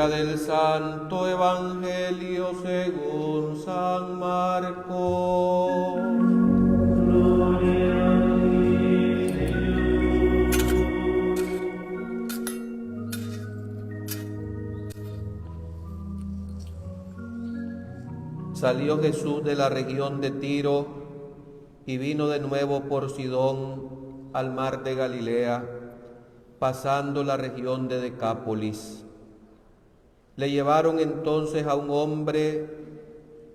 Lectura del Santo Evangelio según San Marcos. Gloria a ti, Señor. Salió Jesús de la región de Tiro y vino de nuevo por Sidón al mar de Galilea, pasando la región de Decápolis. Le llevaron entonces a un hombre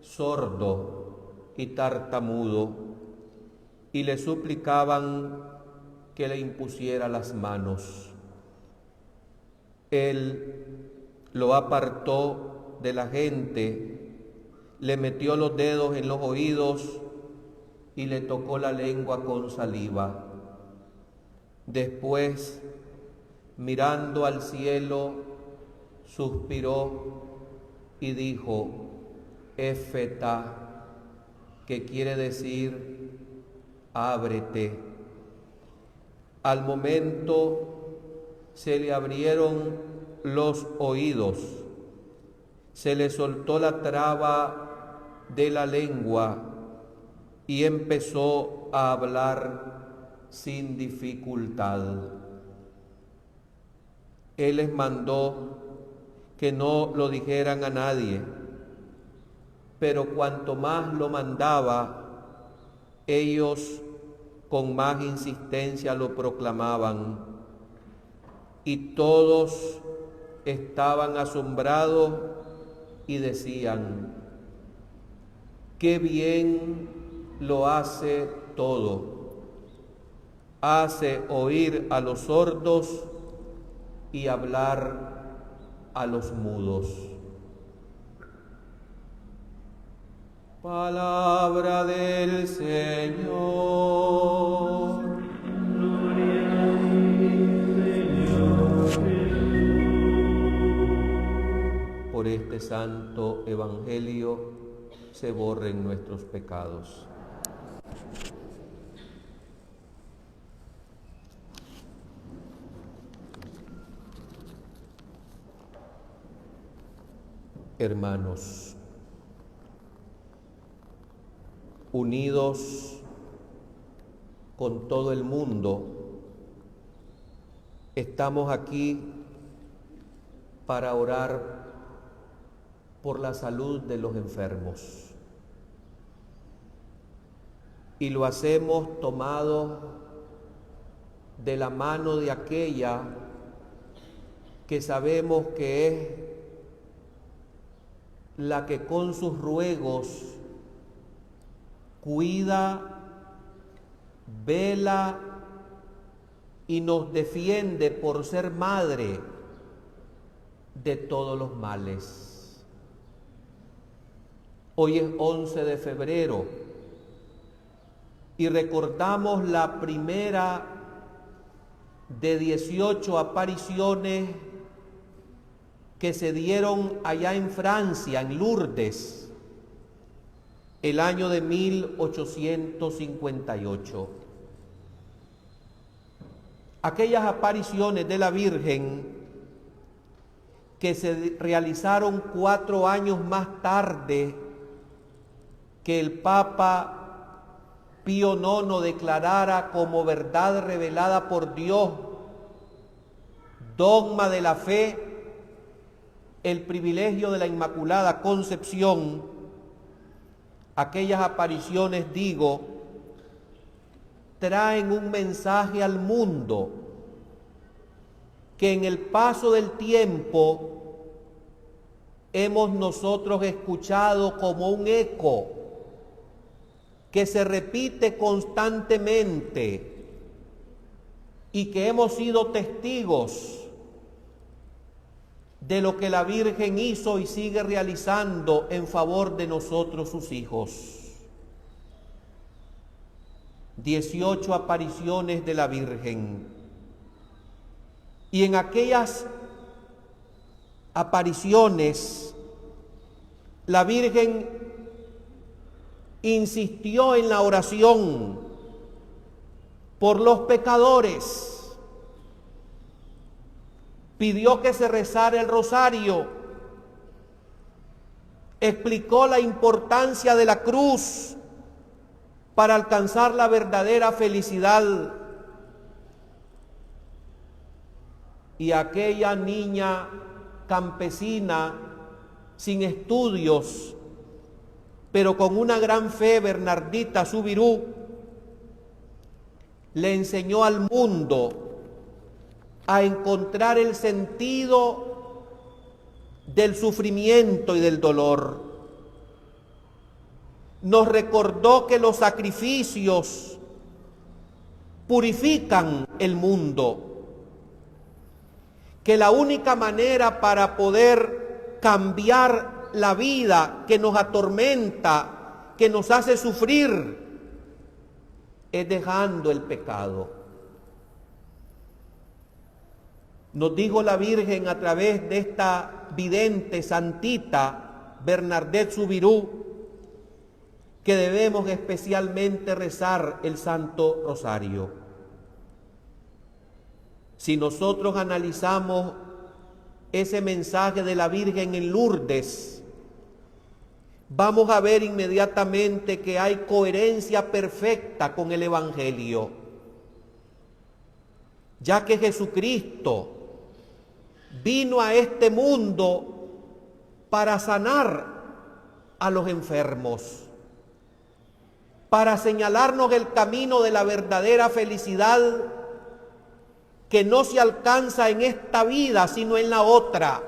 sordo y tartamudo y le suplicaban que le impusiera las manos. Él lo apartó de la gente, le metió los dedos en los oídos y le tocó la lengua con saliva. Después, mirando al cielo, suspiró y dijo: Éfeta, que quiere decir ábrete. Al momento se le abrieron los oídos, se le soltó la traba de la lengua y empezó a hablar sin dificultad. Él les mandó que no lo dijeran a nadie, pero cuanto más lo mandaba, ellos con más insistencia lo proclamaban, y todos estaban asombrados y decían: qué bien lo hace todo, hace oír a los sordos y hablar a los mudos. Palabra del Señor. Gloria a ti, Señor Jesús. Por este santo evangelio se borren nuestros pecados. Hermanos, unidos con todo el mundo, estamos aquí para orar por la salud de los enfermos. Y lo hacemos tomados de la mano de aquella que sabemos que es la que con sus ruegos cuida, vela y nos defiende por ser madre de todos los males. Hoy es 11 de febrero y recordamos la primera de 18 apariciones que se dieron allá en Francia, en Lourdes, el año de 1858. Aquellas apariciones de la Virgen que se realizaron 4 años más tarde que el Papa Pío IX declarara como verdad revelada por Dios, dogma de la fe, el privilegio de la Inmaculada Concepción. Aquellas apariciones, digo, traen un mensaje al mundo que en el paso del tiempo hemos nosotros escuchado como un eco que se repite constantemente y que hemos sido testigos de lo que la Virgen hizo y sigue realizando en favor de nosotros, sus hijos. 18 apariciones de la Virgen. Y en aquellas apariciones, la Virgen insistió en la oración por los pecadores, pidió que se rezara el rosario explicó la importancia de la cruz para alcanzar la verdadera felicidad. Y aquella niña campesina sin estudios, pero con una gran fe, Bernardita Subirú, le enseñó al mundo a encontrar el sentido del sufrimiento y del dolor. Nos recordó que los sacrificios purifican el mundo, que la única manera para poder cambiar la vida que nos atormenta, que nos hace sufrir, es dejando el pecado. Nos dijo la Virgen a través de esta vidente santita Bernadette Subirú que debemos especialmente rezar el Santo Rosario. Si nosotros analizamos ese mensaje de la Virgen en Lourdes, vamos a ver inmediatamente que hay coherencia perfecta con el Evangelio, ya que Jesucristo vino a este mundo para sanar a los enfermos, para señalarnos el camino de la verdadera felicidad que no se alcanza en esta vida, sino en la otra.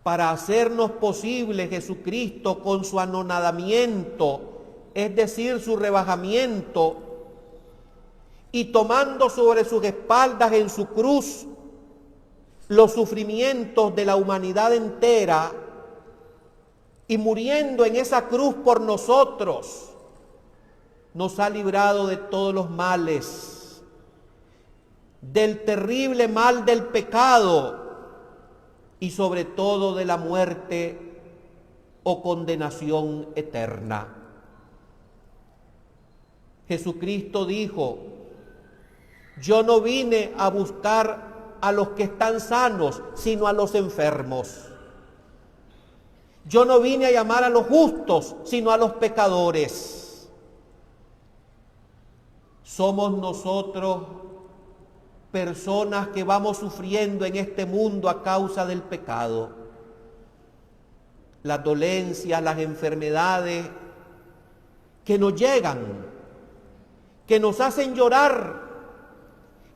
Para hacernos posible Jesucristo con su anonadamiento, es decir, su rebajamiento, y tomando sobre sus espaldas en su cruz los sufrimientos de la humanidad entera, y muriendo en esa cruz por nosotros, nos ha librado de todos los males, del terrible mal del pecado y sobre todo de la muerte o condenación eterna. Jesucristo dijo: yo no vine a buscar a los que están sanos, sino a los enfermos. Yo no vine a llamar a los justos, sino a los pecadores. Somos nosotros personas que vamos sufriendo en este mundo a causa del pecado. Las dolencias, las enfermedades que nos llegan, que nos hacen llorar,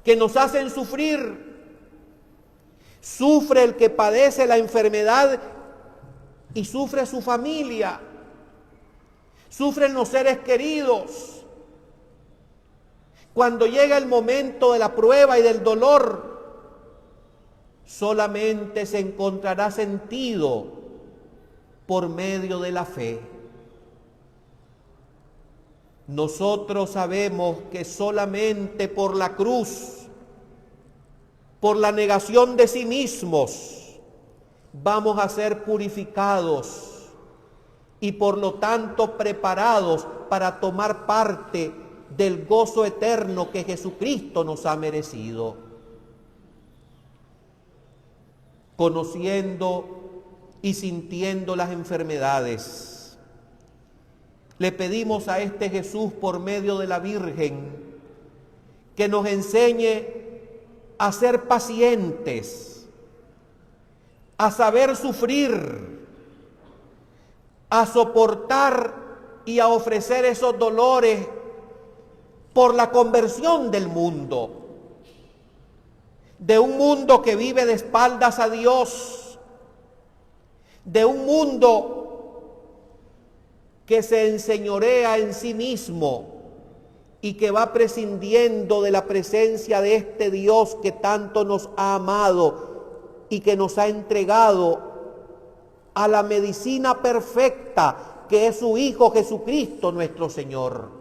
que nos hacen sufrir. Sufre el que padece la enfermedad y sufre su familia, sufren los seres queridos. Cuando llega el momento de la prueba y del dolor, solamente se encontrará sentido por medio de la fe. Nosotros sabemos que solamente por la cruz, por la negación de sí mismos, vamos a ser purificados y por lo tanto preparados para tomar parte del gozo eterno que Jesucristo nos ha merecido. Conociendo y sintiendo las enfermedades, le pedimos a este Jesús por medio de la Virgen que nos enseñe a ser pacientes, a saber sufrir, a soportar y a ofrecer esos dolores por la conversión del mundo, de un mundo que vive de espaldas a Dios, de un mundo que se enseñorea en sí mismo y que va prescindiendo de la presencia de este Dios que tanto nos ha amado y que nos ha entregado a la medicina perfecta que es su Hijo Jesucristo nuestro Señor.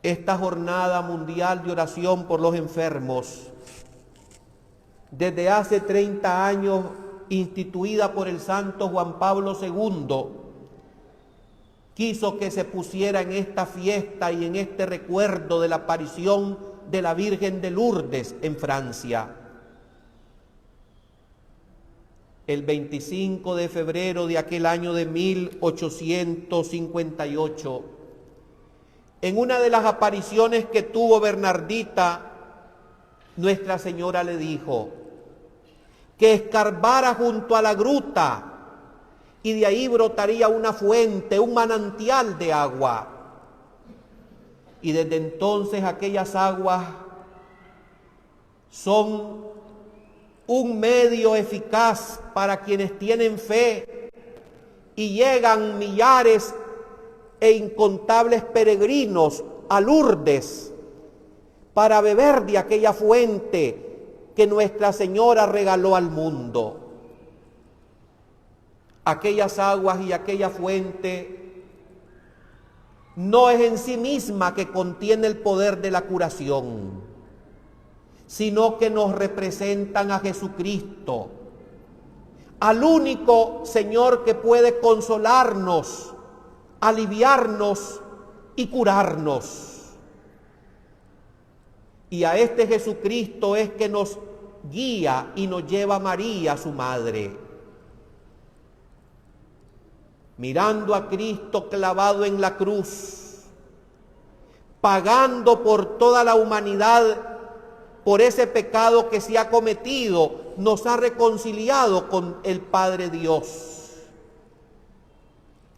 Esta jornada mundial de oración por los enfermos, desde hace 30 años instituida por el Santo Juan Pablo II, quiso que se pusiera en esta fiesta y en este recuerdo de la aparición de la Virgen de Lourdes en Francia. el 25 de febrero de aquel año de 1858, en una de las apariciones que tuvo Bernardita, Nuestra Señora le dijo que escarbara junto a la gruta y de ahí brotaría una fuente, un manantial de agua. Y desde entonces aquellas aguas son un medio eficaz para quienes tienen fe, y llegan millares e incontables peregrinos a Lourdes para beber de aquella fuente que Nuestra Señora regaló al mundo. Aquellas aguas y aquella fuente no es en sí misma que contiene el poder de la curación, sino que nos representan a Jesucristo, al único Señor que puede consolarnos, aliviarnos y curarnos. Y a este Jesucristo es que nos guía y nos lleva María, su madre. Mirando a Cristo clavado en la cruz, pagando por toda la humanidad, por ese pecado que se ha cometido, nos ha reconciliado con el Padre Dios.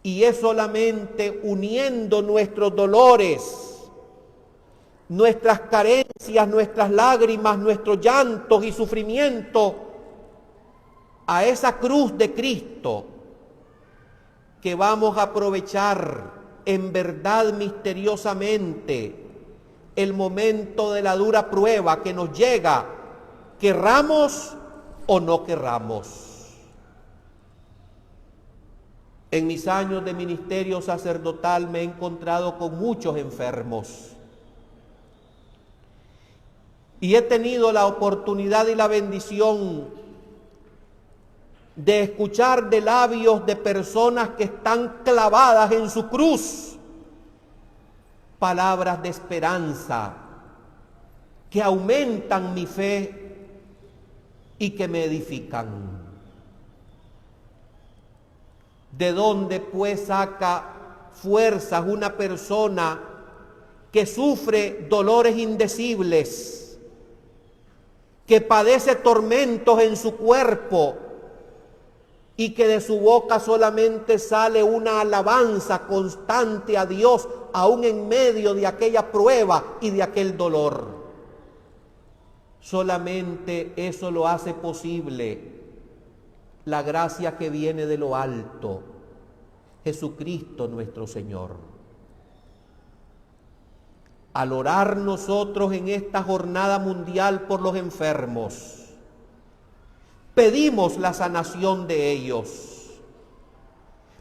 Y es solamente uniendo nuestros dolores, nuestras carencias, nuestras lágrimas, nuestros llantos y sufrimientos a esa cruz de Cristo, que vamos a aprovechar en verdad misteriosamente el momento de la dura prueba que nos llega, querramos o no querramos. En mis años de ministerio sacerdotal me he encontrado con muchos enfermos y he tenido la oportunidad y la bendición de escuchar de labios de personas que están clavadas en su cruz palabras de esperanza que aumentan mi fe y que me edifican. ¿De dónde pues saca fuerzas una persona que sufre dolores indecibles, que padece tormentos en su cuerpo y que de su boca solamente sale una alabanza constante a Dios, aún en medio de aquella prueba y de aquel dolor? Solamente eso lo hace posible la gracia que viene de lo alto, Jesucristo nuestro Señor. Al orar nosotros en esta jornada mundial por los enfermos, pedimos la sanación de ellos,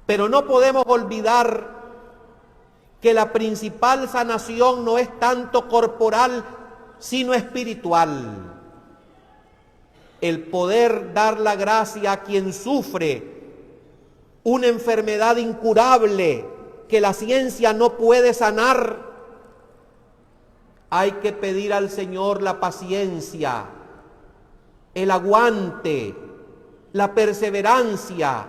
pero no podemos olvidar que la principal sanación no es tanto corporal, sino espiritual. El poder dar la gracia a quien sufre una enfermedad incurable que la ciencia no puede sanar. Hay que pedir al Señor la paciencia, el aguante, la perseverancia,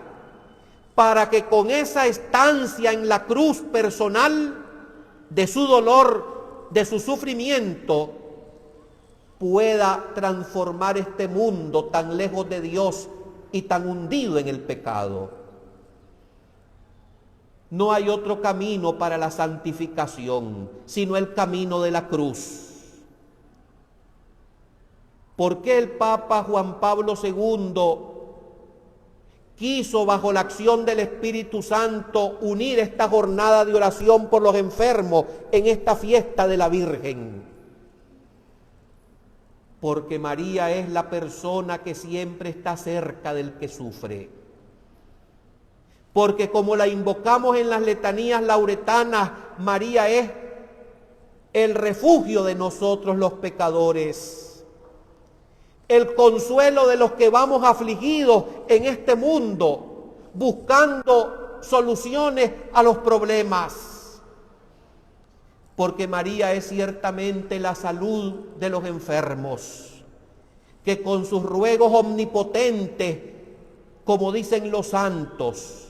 para que con esa estancia en la cruz personal de su dolor, de su sufrimiento, pueda transformar este mundo tan lejos de Dios y tan hundido en el pecado. No hay otro camino para la santificación, sino el camino de la cruz. ¿Por qué el Papa Juan Pablo II quiso, bajo la acción del Espíritu Santo, unir esta jornada de oración por los enfermos en esta fiesta de la Virgen? Porque María es la persona que siempre está cerca del que sufre. Porque como la invocamos en las letanías lauretanas, María es el refugio de nosotros los pecadores, el consuelo de los que vamos afligidos en este mundo, buscando soluciones a los problemas. Porque María es ciertamente la salud de los enfermos, que con sus ruegos omnipotentes como dicen los santos,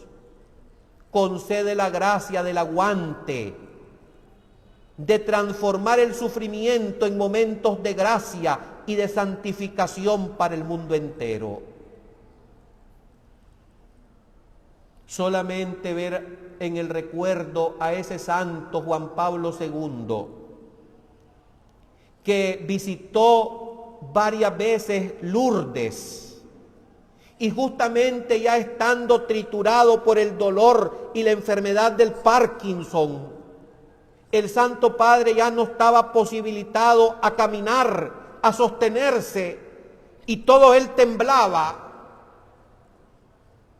concede la gracia del aguante, de transformar el sufrimiento en momentos de gracia y de santificación para el mundo entero. Solamente ver en el recuerdo a ese santo Juan Pablo II, que visitó varias veces Lourdes, y justamente ya estando triturado por el dolor y la enfermedad del Parkinson, el Santo Padre ya no estaba posibilitado a caminar, a sostenerse, y todo él temblaba.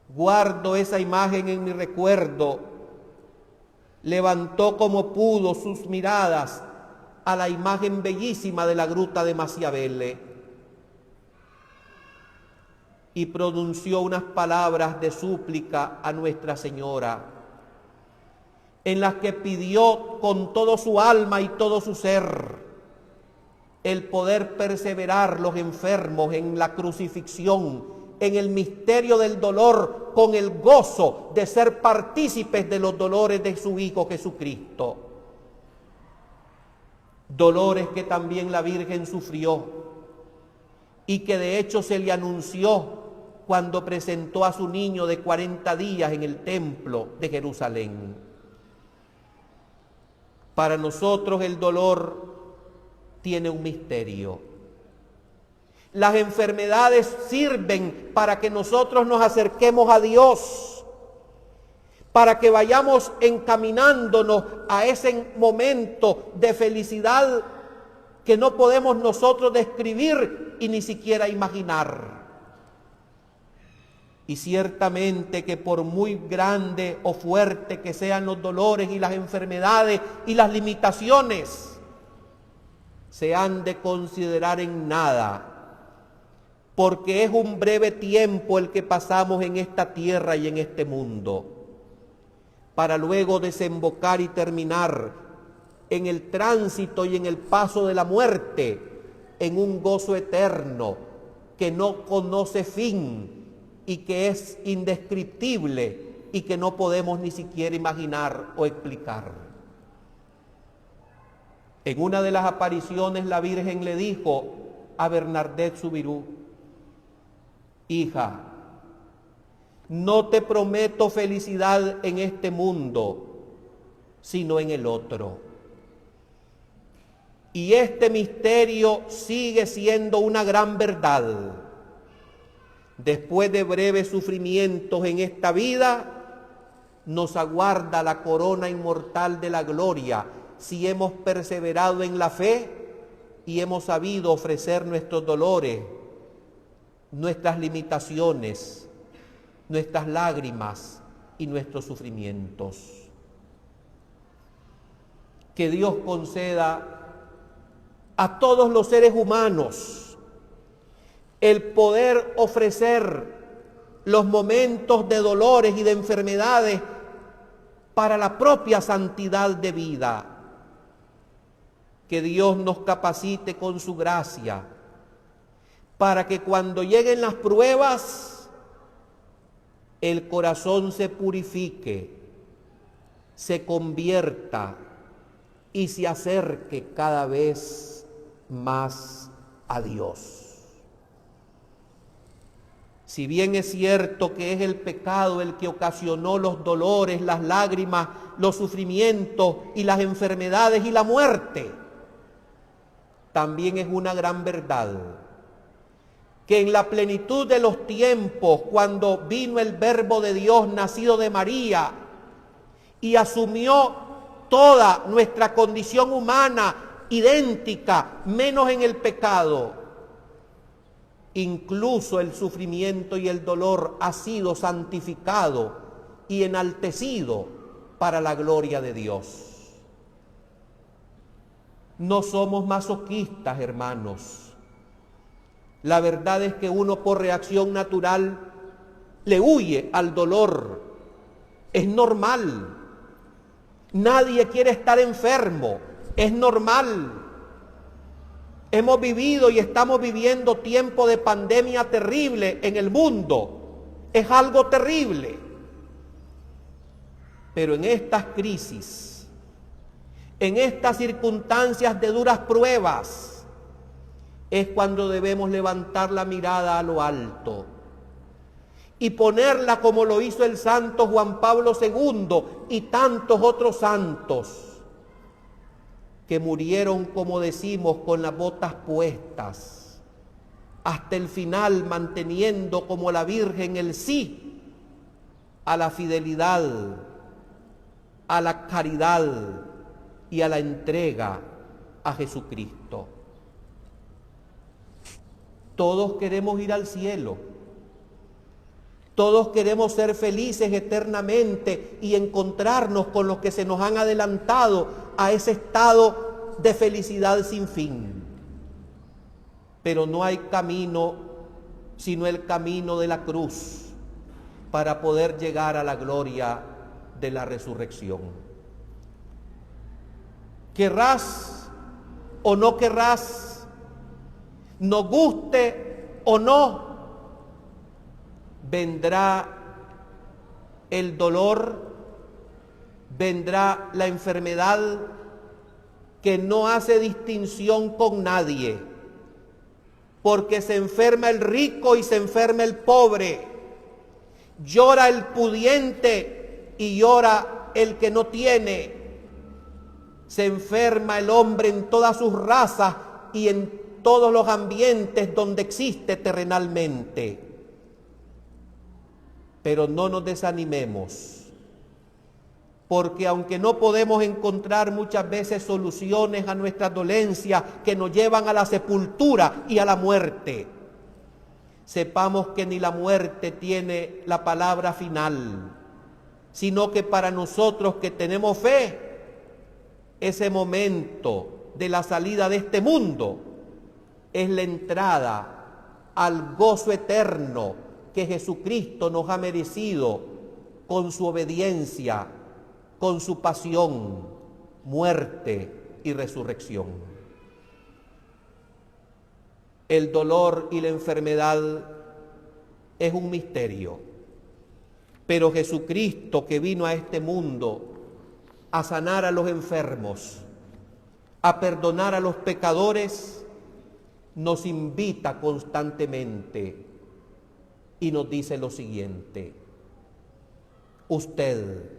Guardo esa imagen en mi recuerdo. Levantó como pudo sus miradas a la imagen bellísima de la gruta de Maciabele y pronunció unas palabras de súplica a Nuestra Señora, en las que pidió con todo su alma y todo su ser el poder perseverar los enfermos en la crucifixión, en el misterio del dolor, con el gozo de ser partícipes de los dolores de su Hijo Jesucristo. Dolores que también la Virgen sufrió y que de hecho se le anunció cuando presentó a su niño de 40 días en el templo de Jerusalén. Para nosotros el dolor tiene un misterio. Las enfermedades sirven para que nosotros nos acerquemos a Dios, para que vayamos encaminándonos a ese momento de felicidad que no podemos nosotros describir y ni siquiera imaginar. Y ciertamente que por muy grande o fuerte que sean los dolores y las enfermedades y las limitaciones, se han de considerar en nada, porque es un breve tiempo el que pasamos en esta tierra y en este mundo, para luego desembocar y terminar en el tránsito y en el paso de la muerte, en un gozo eterno que no conoce fin y que es indescriptible y que no podemos ni siquiera imaginar o explicar. En una de las apariciones la Virgen le dijo a Bernadette Soubirous: hija, no te prometo felicidad en este mundo, sino en el otro. Y este misterio sigue siendo una gran verdad. Después de breves sufrimientos en esta vida, nos aguarda la corona inmortal de la gloria, si hemos perseverado en la fe y hemos sabido ofrecer nuestros dolores, nuestras limitaciones, nuestras lágrimas y nuestros sufrimientos. Que Dios conceda a todos los seres humanos el poder ofrecer los momentos de dolores y de enfermedades para la propia santidad de vida. Que Dios nos capacite con su gracia para que cuando lleguen las pruebas, el corazón se purifique, se convierta y se acerque cada vez más a Dios. Si bien es cierto que es el pecado el que ocasionó los dolores, las lágrimas, los sufrimientos y las enfermedades y la muerte, también es una gran verdad que en la plenitud de los tiempos, cuando vino el Verbo de Dios nacido de María y asumió toda nuestra condición humana idéntica, menos en el pecado, incluso el sufrimiento y el dolor ha sido santificado y enaltecido para la gloria de Dios. No somos masoquistas, hermanos. La verdad es que uno por reacción natural le huye al dolor. Es normal. Nadie quiere estar enfermo. Es normal. Hemos vivido y estamos viviendo tiempo de pandemia terrible en el mundo. es algo terrible. Pero en estas crisis, en estas circunstancias de duras pruebas, es cuando debemos levantar la mirada a lo alto y ponerla como lo hizo el santo Juan Pablo II y tantos otros santos que murieron, como decimos, con las botas puestas, hasta el final manteniendo como la Virgen el sí a la fidelidad, a la caridad y a la entrega a Jesucristo. Todos queremos ir al cielo, todos queremos ser felices eternamente y encontrarnos con los que se nos han adelantado a ese estado de felicidad sin fin. Pero no hay camino sino el camino de la cruz para poder llegar a la gloria de la resurrección. Querrás o no querrás, nos guste o no, vendrá el dolor, vendrá la enfermedad que no hace distinción con nadie, porque se enferma el rico y se enferma el pobre, llora el pudiente y llora el que no tiene, se enferma el hombre en todas sus razas y en todos los ambientes donde existe terrenalmente. Pero no nos desanimemos, porque aunque no podemos encontrar muchas veces soluciones a nuestras dolencias que nos llevan a la sepultura y a la muerte, sepamos que ni la muerte tiene la palabra final, sino que para nosotros que tenemos fe, ese momento de la salida de este mundo es la entrada al gozo eterno que Jesucristo nos ha merecido con su obediencia, con su pasión, muerte y resurrección. El dolor y la enfermedad es un misterio, pero Jesucristo, que vino a este mundo a sanar a los enfermos, a perdonar a los pecadores, nos invita constantemente y nos dice lo siguiente: usted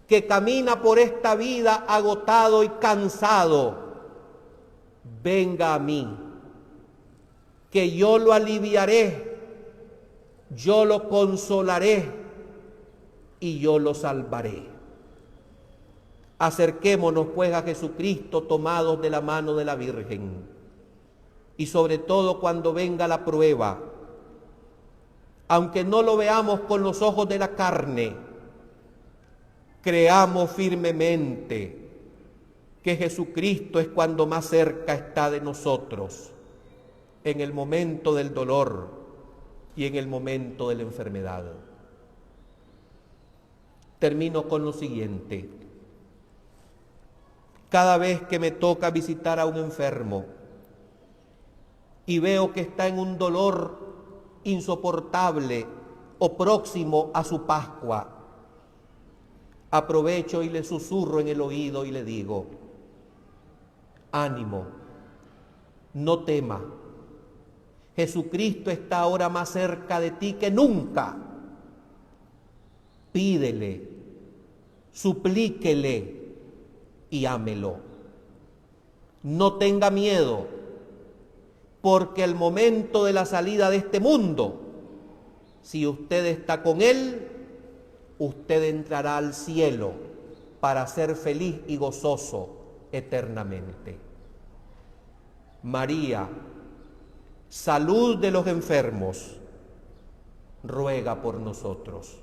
que camina por esta vida agotado y cansado, venga a mí, que yo lo aliviaré, yo lo consolaré y yo lo salvaré. Acerquémonos pues a Jesucristo tomados de la mano de la Virgen, y sobre todo cuando venga la prueba, aunque no lo veamos con los ojos de la carne, creamos firmemente que Jesucristo es cuando más cerca está de nosotros, en el momento del dolor y en el momento de la enfermedad. Termino con lo siguiente: cada vez que me toca visitar a un enfermo y veo que está en un dolor insoportable o próximo a su Pascua, aprovecho y le susurro en el oído y le digo: ánimo, no tema, Jesucristo está ahora más cerca de ti que nunca. Pídele, suplíquele y ámelo. No tenga miedo, porque el momento de la salida de este mundo, si usted está con Él, usted entrará al cielo para ser feliz y gozoso eternamente. María, salud de los enfermos, ruega por nosotros.